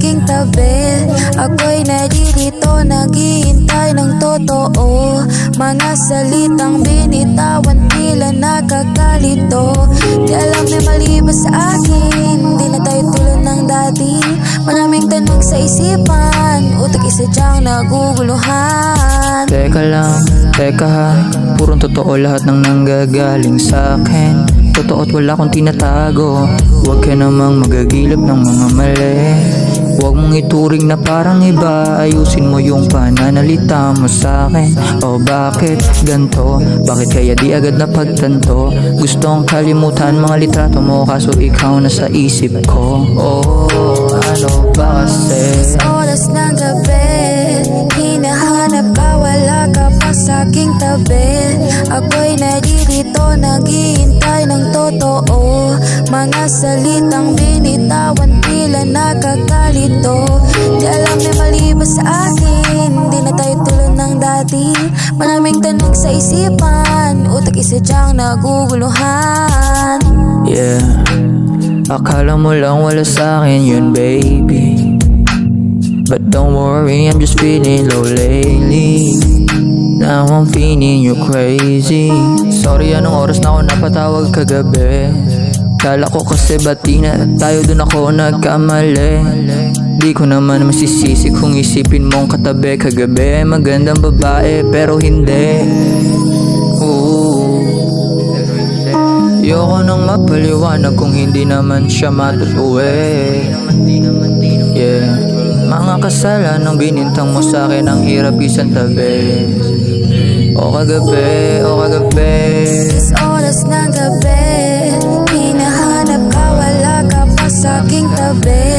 aking tabi. Ako'y naririto, naghihintay ng totoo. Mga salitang binitawan, tila nakakalito. Di alam may mali ba sa akin, di na tayo tulad ng dati. Maraming tanong sa isipan, utak isadyang naguguluhan. Teka lang, teka ha, purong totoo lahat ng nanggagaling sa'kin. Totoo at wala kong tinatago. Huwag ka namang magagilap ng mga mali. Huwag mong ituring na parang iba. Ayusin mo yung pananalita mo sa'kin. O bakit ganto? Bakit kaya di agad na pagtanto? Gustong kalimutan mga litrato mo, kaso ikaw na sa isip ko. Oh, ano ba kasi? Oras ng gabi, hinahanap ka, wala ka pa sa'king tabi. Ako'y naririto, naghihintay ng totoo. Mga salitang binitawan, tila nakakalito. Di alam may mali ba sa akin, di na tayo tulad ng dati. Maraming tanong sa isipan, utak isadyang naguguluhan. Yeah, akala mo lang wala sa'kin yun baby, but don't worry, I'm just feeling low lately. Now I'm feeling you crazy. Sorry, anong oras na ako napatawag kagabi? Kala ko kasi bati na tayo, dun ako nagkamali. Di ko naman masisisi kung isipin mong katabi kagabi magandang babae, pero hindi. Ayoko nang mapaliwanag kung hindi naman siya matutuwi. Yeah, mga kasalanang binintang mo sa'kin, ang hirap isang tabi. O kagabi, o kagabi. Oras ng gabi, hinahanap ka, wala ka pa sa'king tabi.